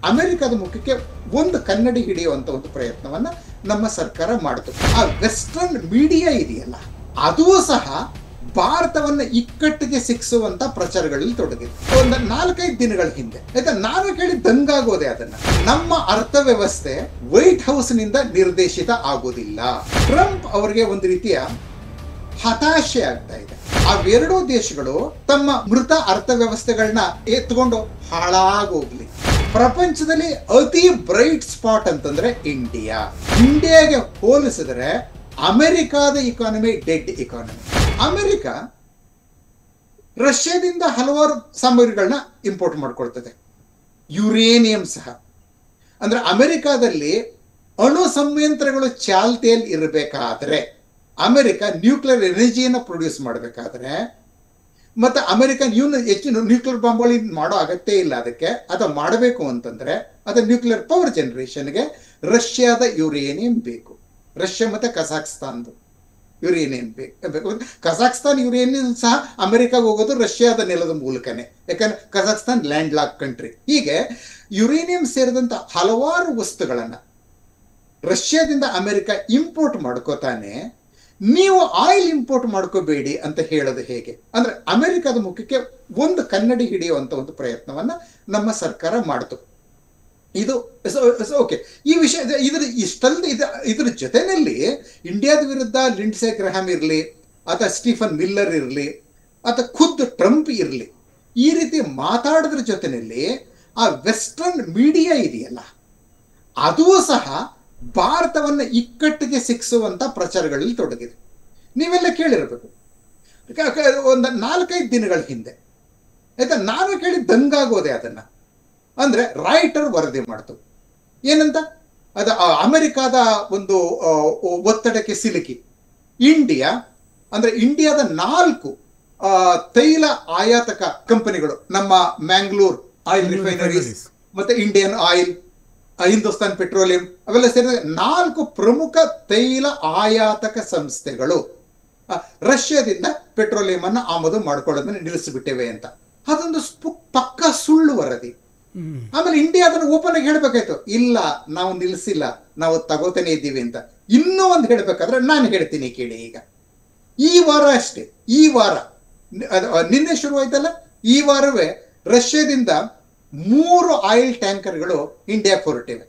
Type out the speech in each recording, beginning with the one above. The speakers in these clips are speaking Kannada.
ಅಮೆರಿಕದ ಮುಖಕ್ಕೆ ಒಂದು ಕನ್ನಡಿ ಹಿಡಿಯುವಂತ ಒಂದು ಪ್ರಯತ್ನವನ್ನ ನಮ್ಮ ಸರ್ಕಾರ ಮಾಡಿತು. ಆ ವೆಸ್ಟರ್ನ್ ಮೀಡಿಯಾ ಇದೆಯಲ್ಲ, ಅದೂ ಸಹ ಭಾರತವನ್ನ ಇಕ್ಕಟ್ಟಿಗೆ ಸಿಕ್ಕಿಸುವಂತ ಪ್ರಚಾರಗಳಲ್ಲಿ ತೊಡಗಿದೆ. ಒಂದು 4-5 ದಿನಗಳ ಹಿಂದೆ ಆಯ್ತಾ, ನಾನು ಕೇಳಿ ದಂಗಾಗೋದೆ ಅದನ್ನ. ನಮ್ಮ ಅರ್ಥವ್ಯವಸ್ಥೆ ವೈಟ್ ಹೌಸ್ ನಿಂದ ನಿರ್ದೇಶಿತ ಆಗೋದಿಲ್ಲ. ಟ್ರಂಪ್ ಅವರಿಗೆ ಒಂದು ರೀತಿಯ ಹತಾಶೆ ಆಗ್ತಾ ಇದೆ. ಅವೆರಡೂ ದೇಶಗಳು ತಮ್ಮ ಮೃತ ಅರ್ಥವ್ಯವಸ್ಥೆಗಳನ್ನ ಎತ್ಕೊಂಡು ಹಾಳಾಗೋಗ್ಲಿ. ಪ್ರಪಂಚದಲ್ಲಿ ಅತಿ ಬ್ರೈಟ್ ಸ್ಪಾಟ್ ಅಂತಂದ್ರೆ ಇಂಡಿಯಾ. ಇಂಡಿಯಾಗೆ ಹೋಲಿಸಿದ್ರೆ ಅಮೆರಿಕಾದ ಇಕಾನಮಿ ಡೆಡ್ ಇಕಾನಮಿ. ಅಮೆರಿಕ ರಷ್ಯಾದಿಂದ ಹಲವಾರು ಸಾಮಗ್ರಿಗಳನ್ನ ಇಂಪೋರ್ಟ್ ಮಾಡ್ಕೊಳ್ತದೆ, ಯುರೇನಿಯಂ ಸಹ. ಅಂದ್ರೆ ಅಮೆರಿಕಾದಲ್ಲಿ ಅಣು ಸಂಯಂತ್ರಗಳು ಚಾಲ್ತಿಯಲ್ಲಿ ಇರಬೇಕಾದ್ರೆ, ಅಮೆರಿಕ ನ್ಯೂಕ್ಲಿಯರ್ ಎನರ್ಜಿಯನ್ನು ಪ್ರೊಡ್ಯೂಸ್ ಮಾಡಬೇಕಾದ್ರೆ, ಮತ್ತೆ ಅಮೆರಿಕ ಹೆಚ್ಚು ನ್ಯೂಕ್ಲಿಯರ್ ಬಾಂಬ್ಗಳು ಮಾಡೋ ಅಗತ್ಯ ಇಲ್ಲ. ಅದಕ್ಕೆ ಅದು ಮಾಡಬೇಕು ಅಂತಂದ್ರೆ ಅದು ನ್ಯೂಕ್ಲಿಯರ್ ಪವರ್ ಜನರೇಷನ್ಗೆ ರಷ್ಯಾದ ಯುರೇನಿಯಂ ಬೇಕು. ರಷ್ಯಾ ಮತ್ತೆ ಕಜಾಕ್ಸ್ತಾನ್ದು ಯುರೇನಿಯಂ ಬೇಕು. ಕಜಾಕ್ಸ್ತಾನ್ ಯುರೇನಿಯಂ ಸಹ ಅಮೆರಿಕಾಗೆ ಹೋಗೋದು ರಷ್ಯಾದ ನೆಲದ ಮೂಲಕನೇ, ಯಾಕಂದ್ರೆ ಕಜಾಕ್ಸ್ತಾನ್ ಲ್ಯಾಂಡ್ ಲಾಕ್ ಕಂಟ್ರಿ. ಹೀಗೆ ಯುರೇನಿಯಂ ಸೇರಿದಂತ ಹಲವಾರು ವಸ್ತುಗಳನ್ನ ರಷ್ಯಾದಿಂದ ಅಮೆರಿಕ ಇಂಪೋರ್ಟ್ ಮಾಡ್ಕೋತಾನೆ. ನೀವು ಆಯಿಲ್ ಇಂಪೋರ್ಟ್ ಮಾಡ್ಕೋಬೇಡಿ ಅಂತ ಹೇಳೋದು ಹೇಗೆ? ಅಂದ್ರೆ ಅಮೆರಿಕದ ಮುಖಕ್ಕೆ ಒಂದು ಕನ್ನಡಿ ಹಿಡಿಯುವಂತ ಒಂದು ಪ್ರಯತ್ನವನ್ನ ನಮ್ಮ ಸರ್ಕಾರ ಮಾಡ್ತು. ಇದು ಓಕೆ. ಈ ವಿಷಯ ಇದ್ರ ಜೊತೆಯಲ್ಲಿ ಇಂಡಿಯಾದ ವಿರುದ್ಧ ಲಿಂಡ್ಸೆ ಗ್ರಹಾಮ್ ಇರಲಿ ಅಥವಾ ಸ್ಟೀಫನ್ ಮಿಲ್ಲರ್ ಇರಲಿ ಅಥವಾ ಖುದ್ದು ಟ್ರಂಪ್ ಇರಲಿ, ಈ ರೀತಿ ಮಾತಾಡೋದ್ರ ಜೊತೆಯಲ್ಲಿ ಆ ವೆಸ್ಟರ್ನ್ ಮೀಡಿಯಾ ಇದೆಯಲ್ಲ, ಅದೂ ಸಹ ಭಾರತವನ್ನ ಇಕ್ಕಟ್ಟಿಗೆ ಸಿಕ್ಕಿಸುವಂತ ಪ್ರಚಾರಗಳಲ್ಲಿ ತೊಡಗಿದೆ. ನೀವೆಲ್ಲ ಕೇಳಿರಬೇಕು. ಒಂದು 4-5 ದಿನಗಳ ಹಿಂದೆ ಆಯ್ತಾ, ನಾನು ಕೇಳಿ ದಂಗಾಗೋದೆ ಅದನ್ನ. ಅಂದ್ರೆ ರಾಯ್ಟರ್ ವರದಿ ಮಾಡ್ತು. ಏನಂತ? ಅದು ಅಮೆರಿಕಾದ ಒಂದು ಒತ್ತಡಕ್ಕೆ ಸಿಲುಕಿ ಇಂಡಿಯಾ, ಅಂದ್ರೆ ಇಂಡಿಯಾದ 4 ತೈಲ ಆಯಾತಕ ಕಂಪನಿಗಳು, ನಮ್ಮ ಮ್ಯಾಂಗ್ಳೂರ್ ಆಯಿಲ್ ರಿಫೈನರೀಸ್, ಮತ್ತೆ ಇಂಡಿಯನ್ ಆಯಿಲ್, ಹಿಂದೂಸ್ತಾನ್ ಪೆಟ್ರೋಲಿಯಂ, ಅವೆಲ್ಲ ಸೇರಿದ 4 ಪ್ರಮುಖ ತೈಲ ಆಯಾತಕ ಸಂಸ್ಥೆಗಳು ರಷ್ಯಾದಿಂದ ಪೆಟ್ರೋಲಿಯಂ ಅನ್ನ ಆಮದು ಮಾಡ್ಕೊಳ್ಳೋದನ್ನ ನಿಲ್ಲಿಸಿಬಿಟ್ಟಿವೆ ಅಂತ. ಅದೊಂದು ಪಕ್ಕ ಸುಳ್ಳು ವರದಿ. ಆಮೇಲೆ ಇಂಡಿಯಾ ಅದನ್ನು ಓಪನ್ ಆಗಿ ಹೇಳ್ಬೇಕಾಯ್ತು, ಇಲ್ಲ ನಾವು ನಿಲ್ಲಿಸಿಲ್ಲ, ನಾವು ತಗೋತಾನೆ ಇದ್ದೀವಿ ಅಂತ. ಇನ್ನೂ ಒಂದು ಹೇಳ್ಬೇಕಾದ್ರೆ ನಾನು ಹೇಳ್ತೀನಿ ಕೇಳಿ. ಈಗ ಈ ವಾರ ಅಷ್ಟೇ, ಈ ವಾರ ನಿನ್ನೆ ಶುರುವಾಯ್ತಲ್ಲ, ಈ ವಾರವೇ ರಷ್ಯಾದಿಂದ 3 ಆಯಿಲ್ ಟ್ಯಾಂಕರ್ಗಳು ಇಂಡಿಯಾಕ್ಕೆ ಹೊರಟಿವೆ.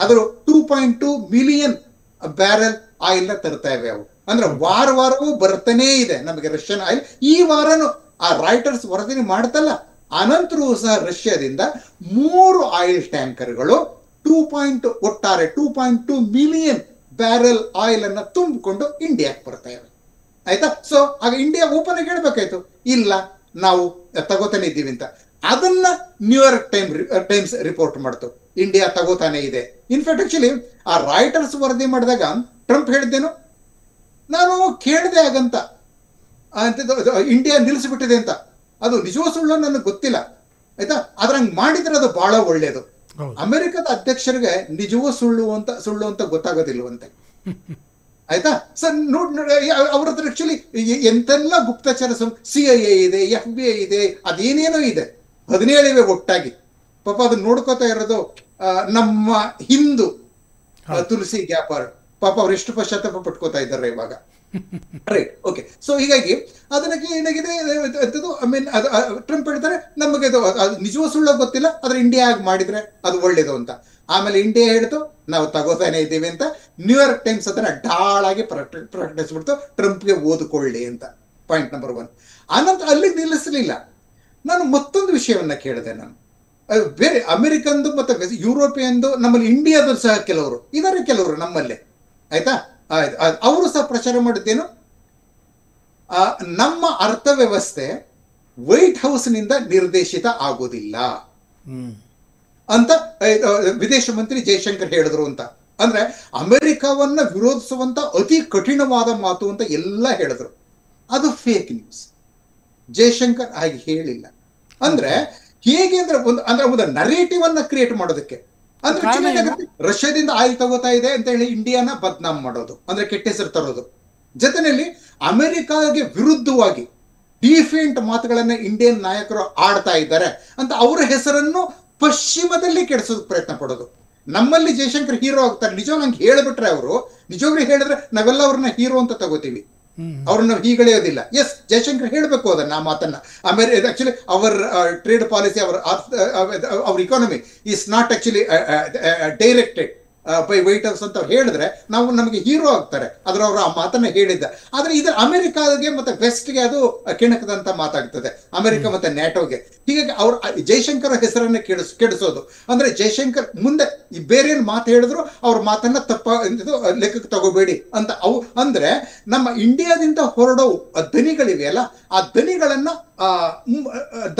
ಅದ್ರ 2.2 ಮಿಲಿಯನ್ ಬ್ಯಾರೆಲ್ ಆಯಿಲ್ ನ ತರ್ತಾ ಇವೆ ಅವು. ಅಂದ್ರೆ ವಾರವೂ ಬರ್ತಾನೇ ಇದೆ ನಮಗೆ ರಷ್ಯನ್ ಆಯಿಲ್. ಈ ವಾರನು ಆ ರಾಯ್ಟರ್ಸ್ ವರದಿ ಮಾಡ್ತಲ್ಲ, ಅನಂತರವೂ ಸಹ ರಷ್ಯಾದಿಂದ 3 ಆಯಿಲ್ ಟ್ಯಾಂಕರ್ಗಳು ಒಟ್ಟಾರೆ 2.2 ಮಿಲಿಯನ್ ಬ್ಯಾರೆಲ್ ಆಯಿಲ್ ಅನ್ನ ತುಂಬಿಕೊಂಡು ಇಂಡಿಯಾಕ್ಕೆ ಬರ್ತಾ ಇವೆ. ಆಯ್ತಾ? ಸೊ ಆಗ ಇಂಡಿಯಾ ಓಪನ್ ಆಗಿ ಹೇಳ್ಬೇಕಾಯ್ತು, ಇಲ್ಲ ನಾವು ತಗೋತಾನೆ ಇದ್ದೀವಿ ಅಂತ. ಅದನ್ನ ನ್ಯೂಯಾರ್ಕ್ ಟೈಮ್ಸ್ ರಿಪೋರ್ಟ್ ಮಾಡ್ತು, ಇಂಡಿಯಾ ತಗೋತಾನೆ ಇದೆ. ಇನ್ಫ್ಯಾಕ್ಟ್ ಆಕ್ಚುಲಿ ಆ ರಾಯ್ಟರ್ಸ್ ವರದಿ ಮಾಡಿದಾಗ ಟ್ರಂಪ್ ಹೇಳಿದ್ದೇನು, ನಾನು ಕೇಳಿದೆ ಆಗಂತ ಇಂಡಿಯಾ ನಿಲ್ಲಿಸಿಬಿಟ್ಟಿದೆ ಅಂತ. ಅದು ನಿಜವೂ ಸುಳ್ಳು ನನಗೆ ಗೊತ್ತಿಲ್ಲ. ಆಯ್ತಾ? ಅದ್ರಂಗ್ ಮಾಡಿದ್ರೆ ಅದು ಬಹಳ ಒಳ್ಳೇದು. ಅಮೆರಿಕದ ಅಧ್ಯಕ್ಷರಿಗೆ ನಿಜವೂ ಸುಳ್ಳು ಅಂತ ಗೊತ್ತಾಗೋದಿಲ್ವಂತೆ. ಆಯ್ತಾ? ಸರ್ ಅವ್ರ ಹತ್ರ ಆಕ್ಚುಲಿ ಎಂತೆಲ್ಲ ಗುಪ್ತಚರ CIA ಇದೆ, FBI ಇದೆ, ಅದೇನೇನೋ ಇದೆ, 17 ಇವೆ ಒಟ್ಟಾಗಿ. ಪಾಪ ಅದನ್ನ ನೋಡ್ಕೋತಾ ಇರೋದು ನಮ್ಮ ಹಿಂದೂ ತುಳಸಿ ಗ್ಯಾಪಾರ್. ಪಾಪ ಅವ್ರು ಎಷ್ಟು ಪಶ್ಚಾತ್ತಾಪ ಪಟ್ಕೋತಾ ಇದ್ದಾರೆ ಇವಾಗ. Right, okay. ಸೊ ಹೀಗಾಗಿ ಅದನ್ನ ಏನಾಗಿದೆ, ಟ್ರಂಪ್ ಹೇಳ್ತಾರೆ ನಮಗೆ ನಿಜವೂ ಸುಳ್ಳು ಗೊತ್ತಿಲ್ಲ, ಆದ್ರೆ ಇಂಡಿಯಾ ಆಗಿ ಮಾಡಿದ್ರೆ ಅದು ಒಳ್ಳೇದು ಅಂತ. ಆಮೇಲೆ ಇಂಡಿಯಾ ಹೇಳ್ತು ನಾವು ತಗೋತಾನೆ ಇದ್ದೀವಿ ಅಂತ. ನ್ಯೂಯಾರ್ಕ್ ಟೈಮ್ಸ್ ಅದನ್ನ ಢಾಳಾಗಿ ಪ್ರಕಟಿಸ್ಬಿಡ್ತು, ಟ್ರಂಪ್ಗೆ ಓದ್ಕೊಳ್ಳಿ ಅಂತ. Point number 1. ಆನಂತರ ಅಲ್ಲಿ ನಿಲ್ಲಿಸಲಿಲ್ಲ. ನಾನು ಮತ್ತೊಂದು ವಿಷಯವನ್ನ ಕೇಳಿದೆ. ನಾನು ಬೇರೆ ಅಮೆರಿಕನ್ದು ಮತ್ತೆ ಯುರೋಪಿಯನ್ದು, ನಮ್ಮಲ್ಲಿ ಇಂಡಿಯಾದ ಸಹ ಕೆಲವರು ಇದಾರೆ, ಕೆಲವರು ನಮ್ಮಲ್ಲೇ. ಆಯ್ತಾ? ಅವರು ಸಹ ಪ್ರಚಾರ ಮಾಡಿದ್ದೇನು, ನಮ್ಮ ಅರ್ಥವ್ಯವಸ್ಥೆ ವೈಟ್ ಹೌಸ್ ನಿಂದ ನಿರ್ದೇಶಿತ ಆಗೋದಿಲ್ಲ ಅಂತ ವಿದೇಶ ಮಂತ್ರಿ ಜಯಶಂಕರ್ ಹೇಳಿದ್ರು ಅಂತ. ಅಂದ್ರೆ ಅಮೆರಿಕವನ್ನ ವಿರೋಧಿಸುವಂತ ಅತಿ ಕಠಿಣವಾದ ಮಾತು ಅಂತ ಎಲ್ಲ ಹೇಳಿದ್ರು. ಅದು ಫೇಕ್ ನ್ಯೂಸ್. ಜಯಶಂಕರ್ ಹಾಗೆ ಹೇಳಿಲ್ಲ. ಅಂದ್ರೆ ಹೇಗೆ ಅಂದ್ರೆ ಒಂದು ನರೇಟಿವ್ ಅನ್ನ ಕ್ರಿಯೇಟ್ ಮಾಡೋದಕ್ಕೆ, ಅಂದ್ರೆ ರಷ್ಯಾದಿಂದ ಆಯಿಲ್ ತಗೋತಾ ಇದೆ ಅಂತ ಹೇಳಿ ಇಂಡಿಯಾನ ಬದ್ನಾಮ್ ಮಾಡೋದು, ಅಂದ್ರೆ ಕೆಟ್ಟ ಹೆಸರು ತರೋದು. ಜೊತೆಯಲ್ಲಿ ಅಮೆರಿಕಾಗೆ ವಿರುದ್ಧವಾಗಿ ಡಿಫೆಂಟ್ ಮಾತುಗಳನ್ನ ಇಂಡಿಯನ್ ನಾಯಕರು ಆಡ್ತಾ ಇದ್ದಾರೆ ಅಂತ ಅವರ ಹೆಸರನ್ನು ಪಶ್ಚಿಮದಲ್ಲಿ ಕೆಡಿಸೋದಕ್ಕೆ ಪ್ರಯತ್ನ ಪಡೋದು. ನಮ್ಮಲ್ಲಿ ಜಯಶಂಕರ್ ಹೀರೋ ಆಗ್ತಾರೆ, ನಿಜವಾಗ ನಂಗೆ ಹೇಳ್ಬಿಟ್ರೆ ಅವರು, ನಿಜವಾಗ್ಲೂ ಹೇಳಿದ್ರೆ ನಾವೆಲ್ಲ ಅವ್ರನ್ನ ಹೀರೋ ಅಂತ ತಗೋತೀವಿ, ಅವ್ರನ್ನ ಹೀಗಳೆಯೋದಿಲ್ಲ. ಎಸ್, ಜಯಶಂಕರ್ ಹೇಳಬೇಕು ಅದನ್ನ, ಆ ಮಾತನ್ನ. Actually our trade policy, our economy is not actually directed by White House ಅಂತ ಹೇಳಿದ್ರೆ ನಾವು ನಮಗೆ ಹೀರೋ ಆಗ್ತಾರೆ. ಆದ್ರೆ ಅವರು ಆ ಮಾತನ್ನ ಹೇಳಿದ್ದ. ಆದ್ರೆ ಇದು ಅಮೆರಿಕಾಗೆ ಮತ್ತೆ ವೆಸ್ಟ್ಗೆ ಅದು ಕೆಣಕದಂತ ಮಾತಾಗ್ತದೆ, ಅಮೆರಿಕ ಮತ್ತೆ ನ್ಯಾಟೋಗೆ. ಹೀಗಾಗಿ ಅವ್ರ ಜೈಶಂಕರ್ ಹೆಸರನ್ನ ಕೆಡಿಸೋದು ಅಂದ್ರೆ, ಜೈಶಂಕರ್ ಮುಂದೆ ಬೇರೆ ಏನ್ ಮಾತು ಹೇಳಿದ್ರು ಅವ್ರ ಮಾತನ್ನ ಲೆಕ್ಕಕ್ಕೆ ತಗೋಬೇಡಿ ಅಂತ. ಅವು ಅಂದ್ರೆ ನಮ್ಮ ಇಂಡಿಯಾದಿಂದ ಹೊರಡೋ ದನಿಗಳಿವೆಯಲ್ಲ, ಆ ದನಿಗಳನ್ನ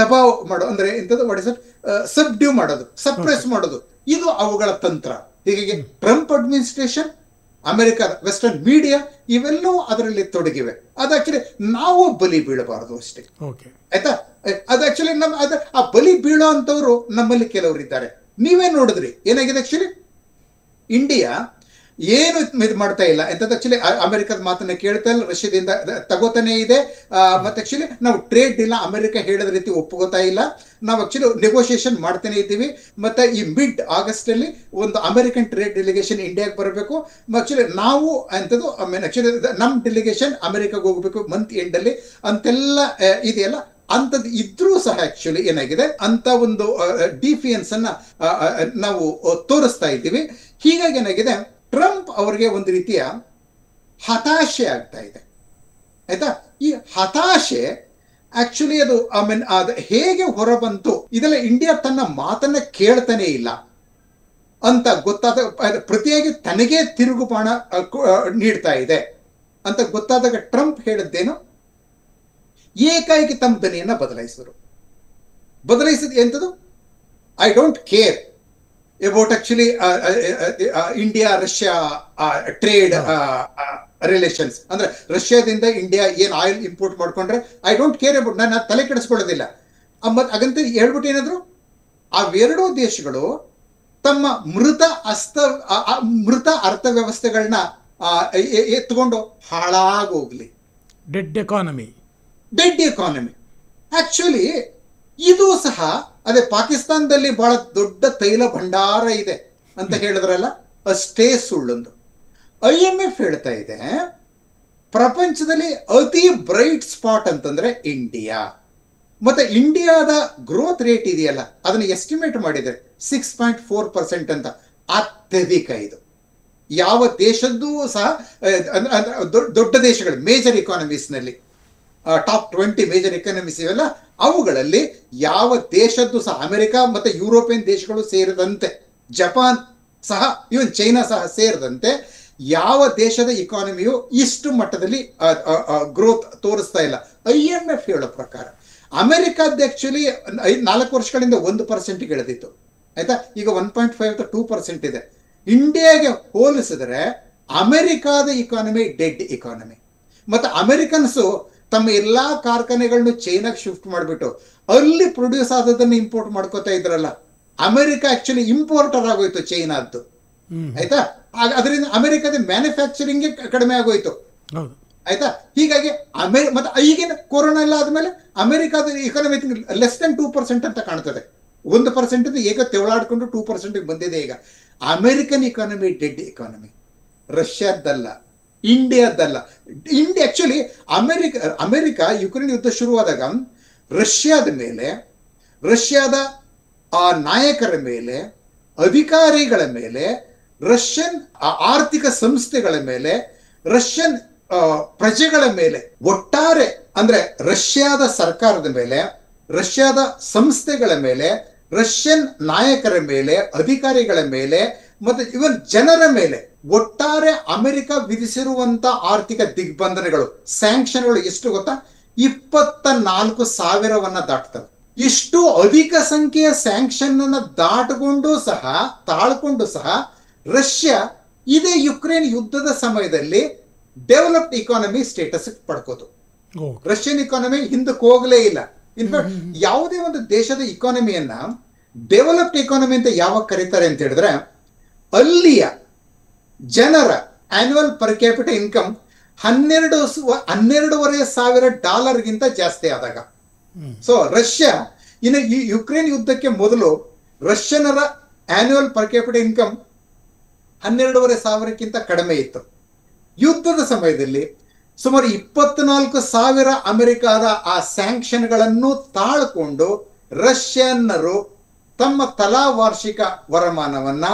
ದಬಾವ್ ಮಾಡೋ ಅಂದ್ರೆ ಎಂತದ್ದು, ಸಬ್ಡ್ಯೂ ಮಾಡೋದು, ಸಪ್ರೆಸ್ ಮಾಡೋದು, ಇದು ಅವುಗಳ ತಂತ್ರ. ಹೀಗಾಗಿ ಟ್ರಂಪ್ ಅಡ್ಮಿನಿಸ್ಟ್ರೇಷನ್, ಅಮೆರಿಕದ ವೆಸ್ಟರ್ನ್ ಮೀಡಿಯಾ ಇವೆಲ್ಲವೂ ಅದರಲ್ಲಿ ತೊಡಗಿವೆ. ಅದು ಆಕ್ಚುಲಿ ನಾವು ಬಲಿ ಬೀಳಬಾರದು ಅಷ್ಟೇ, ಆಯ್ತಾ? ಅದು ಆಕ್ಚುಲಿ ಆ ಬಲಿ ಬೀಳೋ ಅಂತವ್ರು ನಮ್ಮಲ್ಲಿ ಕೆಲವರು ಇದ್ದಾರೆ. ನೀವೇ ನೋಡಿದ್ರಿ ಏನಾಗಿದೆ. ಆಕ್ಚುಲಿ ಇಂಡಿಯಾ ಏನು ಇದು ಮಾಡ್ತಾ ಇಲ್ಲ ಎಂತದ್ದು, ಆಕ್ಚುಲಿ ಅಮೆರಿಕದ ಮಾತನ್ನ ಕೇಳ್ತಾ ಇಲ್ಲ, ರಷ್ಯಾದಿಂದ ತಗೋತಾನೆ ಇದೆ. ಮತ್ತೆ ಆಕ್ಚುಲಿ ನಾವು ಟ್ರೇಡ್ ಇಲ್ಲ, ಅಮೆರಿಕ ಹೇಳಿದ ರೀತಿ ಒಪ್ಪುಗೋತಾ ಇಲ್ಲ. ನಾವು ಆಕ್ಚುಲಿ ನೆಗೋಷಿಯೇಷನ್ ಮಾಡ್ತಾನೆ ಇದ್ದೀವಿ. ಮತ್ತೆ ಈ ಮಿಡ್ ಆಗಸ್ಟ್ ಅಲ್ಲಿ ಒಂದು ಅಮೆರಿಕನ್ ಟ್ರೇಡ್ ಡೆಲಿಗೇಷನ್ ಇಂಡಿಯಾಗೆ ಬರಬೇಕು. ಆಕ್ಚುಲಿ ನಾವು ಅಂತದ್ದು ಆಕ್ಚುಲಿ ನಮ್ಮ ಡೆಲಿಗೇಷನ್ ಅಮೆರಿಕಾಗೆ ಹೋಗ್ಬೇಕು ಮಂತ್ ಎಂಡ್ ಅಲ್ಲಿ ಅಂತೆಲ್ಲ ಇದೆಯಲ್ಲ. ಅಂತದ್ದು ಇದ್ರೂ ಸಹ ಆಕ್ಚುಲಿ ಏನಾಗಿದೆ ಅಂತ ಒಂದು ಡಿಫಿಯನ್ಸ್ ಅನ್ನ ನಾವು ತೋರಿಸ್ತಾ ಇದ್ದೀವಿ. ಹೀಗಾಗಿ ಏನಾಗಿದೆ, ಟ್ರಂಪ್ ಅವರಿಗೆ ಒಂದು ರೀತಿಯ ಹತಾಶೆ ಆಗ್ತಾ ಇದೆ, ಆಯ್ತಾ? ಈ ಹತಾಶೆ ಆಕ್ಚುಲಿ ಅದು ಅದು ಹೇಗೆ ಹೊರಬಂತು, ಇದೆಲ್ಲ ಇಂಡಿಯಾ ತನ್ನ ಮಾತನ್ನ ಕೇಳ್ತಾನೆ ಇಲ್ಲ ಅಂತ ಗೊತ್ತಾದ, ಪ್ರತಿಯಾಗಿ ತನಗೇ ತಿರುಗುಬಾಣ ನೀಡ್ತಾ ಇದೆ ಅಂತ ಗೊತ್ತಾದಾಗ ಟ್ರಂಪ್ ಹೇಳಿದ್ದೇನು, ಏಕಾಏಕಿ ತಮ್ಮ ಧ್ವನಿಯನ್ನ ಬದಲಾಯಿಸಿದ ಎಂತದು, I don't care about actually India Russia trade relations. ಅಂದ್ರೆ ರಷ್ಯಾದಿಂದ ಇಂಡಿಯಾ ಏನ್ ಆಯಿಲ್ ಇಂಪೋರ್ಟ್ ಮಾಡ್ಕೊಂಡ್ರೆ ಐ ಡೋಂಟ್ ಕೇರ್ ಅಬೌಟ್, ನಾನು ತಲೆ ಕೆಡಿಸ್ಕೊಳ್ಳೋದಿಲ್ಲ. ಹಾಗಂತ ಹೇಳ್ಬಿಟ್ಟು ಏನಾದ್ರು, ಅವೆರಡೂ ದೇಶಗಳು ತಮ್ಮ ಮೃತ ಅರ್ಥವ್ಯವಸ್ಥೆಗಳನ್ನ ಎತ್ಕೊಂಡು ಹಾಳಾಗೋಗ್ಲಿ. ಡೆಡ್ ಎಕಾನಮಿ ಆಕ್ಚುಲಿ ಇದು ಸಹ ಅದೇ ಪಾಕಿಸ್ತಾನದಲ್ಲಿ ಬಹಳ ದೊಡ್ಡ ತೈಲ ಭಂಡಾರ ಇದೆ ಅಂತ ಹೇಳಿದ್ರಲ್ಲ, ಅಷ್ಟೇ ಸುಳ್ಳೊಂದು. IMF ಹೇಳ್ತಾ ಇದೆ ಪ್ರಪಂಚದಲ್ಲಿ ಅತಿ ಬ್ರೈಟ್ ಸ್ಪಾಟ್ ಅಂತಂದ್ರೆ ಇಂಡಿಯಾ. ಮತ್ತೆ ಇಂಡಿಯಾದ ಗ್ರೋತ್ ರೇಟ್ ಇದೆಯಲ್ಲ, ಅದನ್ನ ಎಸ್ಟಿಮೇಟ್ ಮಾಡಿದ್ದಾರೆ 6.4% ಅಂತ. ಅತ್ಯಧಿಕ ಇದು. ಯಾವ ದೇಶದ್ದು ಸಹ ದೊಡ್ಡ ದೇಶಗಳು, ಮೇಜರ್ ಎಕಾನಮೀಸ್ ನಲ್ಲಿ ಟಾಪ್ 20 ಮೇಜರ್ ಎಕಾನಮೀಸ್ ಇವೆಲ್ಲ, ಅವುಗಳಲ್ಲಿ ಯಾವ ದೇಶದ್ದು ಸಹ, ಅಮೆರಿಕ ಮತ್ತೆ ಯುರೋಪಿಯನ್ ದೇಶಗಳು ಸೇರಿದಂತೆ, ಜಪಾನ್ ಸಹ, ಇವನ್ ಚೈನಾ ಸಹ ಸೇರಿದಂತೆ ಯಾವ ದೇಶದ ಇಕಾನಮಿಯು ಇಷ್ಟು ಮಟ್ಟದಲ್ಲಿ ಗ್ರೋತ್ ತೋರಿಸ್ತಾ ಇಲ್ಲ. IMF ಹೇಳೋ ಪ್ರಕಾರ ಅಮೆರಿಕದ ಆಕ್ಚುಲಿ 4 ವರ್ಷಗಳಿಂದ 1% ಇಳಿದಿತ್ತು, ಆಯ್ತಾ? ಈಗ 1.5 to 2% ಇದೆ. ಇಂಡಿಯಾಗೆ ಹೋಲಿಸಿದ್ರೆ ಅಮೆರಿಕಾದ ಇಕಾನಮಿ ಡೆಡ್ ಇಕಾನಮಿ. ಮತ್ತೆ ಅಮೆರಿಕನ್ಸು ತಮ್ಮ ಎಲ್ಲಾ ಕಾರ್ಖಾನೆಗಳನ್ನು ಚೈನಾಗೆ ಶಿಫ್ಟ್ ಮಾಡಿಬಿಟ್ಟು ಅಲ್ಲಿ ಪ್ರೊಡ್ಯೂಸ್ ಆದದನ್ನ ಇಂಪೋರ್ಟ್ ಮಾಡ್ಕೋತಾ ಇದ್ರಲ್ಲ. ಅಮೆರಿಕ ಆಕ್ಚುಲಿ ಇಂಪೋರ್ಟರ್ ಆಗೋಯ್ತು ಚೈನಾದ್ದು, ಆಯ್ತಾ? ಅದರಿಂದ ಅಮೆರಿಕದ ಮ್ಯಾನುಫ್ಯಾಕ್ಚರಿಂಗ್ ಕಡಿಮೆ ಆಗೋಯ್ತು, ಆಯ್ತಾ? ಹೀಗಾಗಿ ಮತ್ತೆ ಈಗಿನ ಕೊರೋನಾ ಎಲ್ಲ ಆದ್ಮೇಲೆ ಅಮೆರಿಕದ ಇಕಾನಮಿ ಲೆಸ್ ದನ್ 2% ಅಂತ ಕಾಣ್ತದೆ. 1% ಈಗ ತೆವಳಾಡ್ಕೊಂಡು 2% ಬಂದಿದೆ. ಈಗ ಅಮೆರಿಕನ್ ಇಕಾನಮಿ ಡೆಡ್ ಇಕಾನಮಿ, ರಷ್ಯಾದ್ದಲ್ಲ, ಇಂಡಿಯಾದ್ದಲ್ಲ. ಇಂಡಿಯಾ ಆಕ್ಚುಲಿ ಅಮೆರಿಕ ಯುಕ್ರೇನ್ ಯುದ್ಧ ಶುರುವಾದಾಗ ರಷ್ಯಾದ ಮೇಲೆ, ರಷ್ಯಾದ ನಾಯಕರ ಮೇಲೆ, ಅಧಿಕಾರಿಗಳ ಮೇಲೆ, ರಷ್ಯನ್ ಆರ್ಥಿಕ ಸಂಸ್ಥೆಗಳ ಮೇಲೆ, ರಷ್ಯನ್ ಪ್ರಜೆಗಳ ಮೇಲೆ, ಒಟ್ಟಾರೆ ಅಂದ್ರೆ ರಷ್ಯಾದ ಸರ್ಕಾರದ ಮೇಲೆ, ರಷ್ಯಾದ ಸಂಸ್ಥೆಗಳ ಮೇಲೆ, ರಷ್ಯನ್ ನಾಯಕರ ಮೇಲೆ, ಅಧಿಕಾರಿಗಳ ಮೇಲೆ, ಮತ್ತೆ ಇವನ್ ಜನರ ಮೇಲೆ ಒಟ್ಟಾರೆ ಅಮೆರಿಕ ವಿಧಿಸಿರುವಂತ ಆರ್ಥಿಕ ದಿಗ್ಬಂಧನಗಳು, ಸ್ಯಾಂಕ್ಷನ್ಗಳು ಎಷ್ಟು ಗೊತ್ತಾ? 24,000 ದಾಟ್ತವೆ. ಇಷ್ಟು ಅಧಿಕ ಸಂಖ್ಯೆಯ ಸ್ಯಾಂಕ್ಷನ್ ಅನ್ನ ತಾಳ್ಕೊಂಡು ಸಹ ರಷ್ಯಾ ಇದೇ ಯುಕ್ರೇನ್ ಯುದ್ಧದ ಸಮಯದಲ್ಲಿ ಡೆವಲಪ್ಡ್ ಇಕಾನಮಿ ಸ್ಟೇಟಸ್ ಪಡ್ಕೋದು. ರಷ್ಯನ್ ಇಕಾನಮಿ ಹಿಂದಕ್ಕೆ ಹೋಗಲೇ ಇಲ್ಲ. ಇನ್ಫ್ಯಾಕ್ಟ್ ಯಾವುದೇ ಒಂದು ದೇಶದ ಇಕಾನಮಿಯನ್ನ ಡೆವಲಪ್ಡ್ ಇಕಾನಮಿ ಅಂತ ಯಾವಾಗ ಕರೀತಾರೆ ಅಂತ ಹೇಳಿದ್ರೆ, ಅಲ್ಲಿಯ ಜನರ ಆನ್ಯುವಲ್ ಪರ್ ಕ್ಯಾಪಿಟಲ್ ಇನ್ಕಮ್ $12,500 ಜಾಸ್ತಿ ಆದಾಗ. ಸೊ ರಷ್ಯಾ ಇನ್ನು ಈ ಯುಕ್ರೇನ್ ಯುದ್ಧಕ್ಕೆ ಮೊದಲು ರಷ್ಯನರ ಆನ್ಯುವಲ್ ಪರ್ ಕ್ಯಾಪಿಟಲ್ ಇನ್ಕಮ್ 12,500ಕ್ಕಿಂತ ಕಡಿಮೆ ಇತ್ತು. ಯುದ್ಧದ ಸಮಯದಲ್ಲಿ ಸುಮಾರು 24,000 ಅಮೆರಿಕಾದ ಆ ಸ್ಯಾಂಕ್ಷನ್ಗಳನ್ನು ತಾಳ್ಕೊಂಡು ರಷ್ಯನ್ನರು ತಮ್ಮ ತಲಾ ವಾರ್ಷಿಕ ವರಮಾನವನ್ನ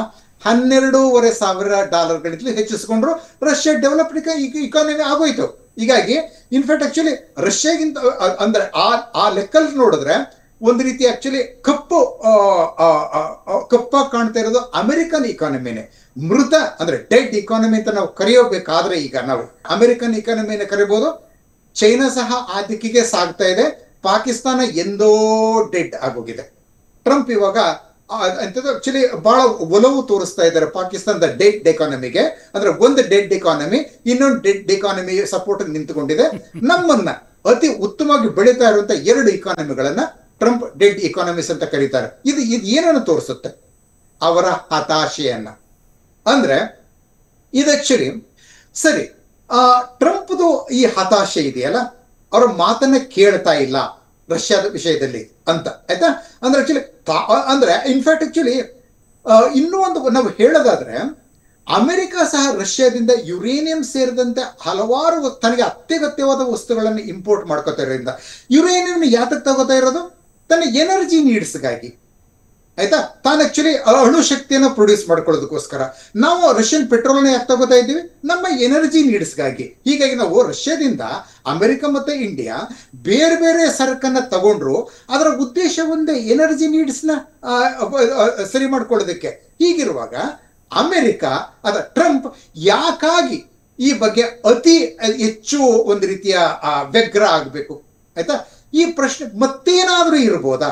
$12,500 ಹೆಚ್ಚಿಸಿಕೊಂಡ್ರು. ರಷ್ಯಾ ಡೆವಲಪ್ಡ್ ಇಕಾನಮಿ ಆಗೋಯ್ತು. ಹೀಗಾಗಿ ಇನ್ಫ್ಯಾಕ್ಟ್ ಆಕ್ಚುಲಿ ರಷ್ಯಾಗಿಂತ ಅಂದ್ರೆ ಆ ಲೆಕ್ಕಲ್ಲಿ ನೋಡಿದ್ರೆ ಒಂದು ರೀತಿ ಆಕ್ಚುಲಿ ಕಪ್ಪಾಗಿ ಕಾಣ್ತಾ ಇರೋದು ಅಮೆರಿಕನ್ ಇಕಾನಮಿನೇ. ಮೃತ ಅಂದ್ರೆ ಡೆಡ್ ಇಕಾನಮಿ ಅಂತ ನಾವು ಕರೆಯಬೇಕಾದ್ರೆ ಈಗ ನಾವು ಅಮೆರಿಕನ್ ಇಕಾನಮಿನ ಕರಿಬಹುದು. ಚೈನಾ ಸಹ ಆ ದಿಕ್ಕಿಗೆ ಸಾಗ್ತಾ ಇದೆ. ಪಾಕಿಸ್ತಾನ ಎಂದೋ ಡೆಡ್ ಆಗೋಗಿದೆ. ಟ್ರಂಪ್ ಇವಾಗ ಆಕ್ಚುಲಿ ಬಹಳ ಒಲವು ತೋರಿಸ್ತಾ ಇದ್ದಾರೆ ಪಾಕಿಸ್ತಾನದ ಡೆಡ್ ಎಕಾನಮಿಗೆ. ಅಂದ್ರೆ ಒಂದು ಡೆಡ್ ಎಕಾನಮಿ ಇನ್ನೊಂದು ಡೆಡ್ ಎಕಾನಮಿ ಸಪೋರ್ಟ್ ನಿಂತುಕೊಂಡಿದೆ. ನಮ್ಮನ್ನ ಅತಿ ಉತ್ತಮವಾಗಿ ಬೆಳೀತಾ ಇರುವಂತ 2 ಇಕಾನಮಿಗಳನ್ನ ಟ್ರಂಪ್ ಡೆಡ್ ಇಕಾನಮೀಸ್ ಅಂತ ಕರೀತಾರೆ. ಇದು ಏನನ್ನು ತೋರಿಸುತ್ತೆ? ಅವರ ಹತಾಶೆಯನ್ನ. ಅಂದ್ರೆ ಇದು ಆಕ್ಚುಲಿ ಸರಿ, ಟ್ರಂಪ್ದು ಈ ಹತಾಶೆ ಇದೆಯಲ್ಲ, ಅವರ ಮಾತನ್ನ ಕೇಳ್ತಾ ಇಲ್ಲ ರಷ್ಯಾದ ವಿಷಯದಲ್ಲಿ ಅಂತ, ಆಯ್ತಾ? ಅಂದ್ರೆ ಆಕ್ಚುಲಿ ಅಂದ್ರೆ ಇನ್ಫ್ಯಾಕ್ಟ್ ಆಕ್ಚುಲಿ ಇನ್ನೂ ಒಂದು ನಾವು ಹೇಳೋದಾದ್ರೆ, ಅಮೆರಿಕ ಸಹ ರಷ್ಯಾದಿಂದ ಯುರೇನಿಯಂ ಸೇರಿದಂತೆ ಹಲವಾರು ತನಗೆ ಅತ್ಯಗತ್ಯವಾದ ವಸ್ತುಗಳನ್ನು ಇಂಪೋರ್ಟ್ ಮಾಡ್ಕೋತಾ ಇರೋದ್ರಿಂದ, ಯುರೇನಿಯಂ ಯಾತಕ್ಕೆ ತಗೋತಾ ಇರೋದು? ತನ್ನ ಎನರ್ಜಿ ನೀಡ್ಸ್ಗಾಗಿ, ಆಯ್ತಾ? ತಾನು ಆಕ್ಚುಲಿ ಅಣುಶಕ್ತಿಯನ್ನು ಪ್ರೊಡ್ಯೂಸ್ ಮಾಡ್ಕೊಳ್ಳೋದಕ್ಕೋಸ್ಕರ. ನಾವು ರಷ್ಯನ್ ಪೆಟ್ರೋಲ್ನ ಯಾಕೆ ತಗೋತಾ ಇದ್ದೀವಿ? ನಮ್ಮ ಎನರ್ಜಿ ನೀಡ್ಸ್ಗಾಗಿ. ಹೀಗಾಗಿ ನಾವು ರಷ್ಯಾದಿಂದ ಅಮೆರಿಕ ಮತ್ತೆ ಇಂಡಿಯಾ ಬೇರೆ ಬೇರೆ ಸರಕನ್ನ ತಗೊಂಡ್ರು ಅದರ ಉದ್ದೇಶ ಒಂದೇ, ಎನರ್ಜಿ ನೀಡ್ಸ್ನ ಸರಿ ಮಾಡ್ಕೊಳ್ಳೋದಕ್ಕೆ. ಹೀಗಿರುವಾಗ ಅಮೆರಿಕ ಟ್ರಂಪ್ ಯಾಕಾಗಿ ಈ ಬಗ್ಗೆ ಅತಿ ಹೆಚ್ಚು ಒಂದು ರೀತಿಯ ವ್ಯಗ್ರ ಆಗಬೇಕು, ಆಯ್ತಾ? ಈ ಪ್ರಶ್ನೆ ಮತ್ತೇನಾದ್ರೂ ಇರ್ಬೋದಾ?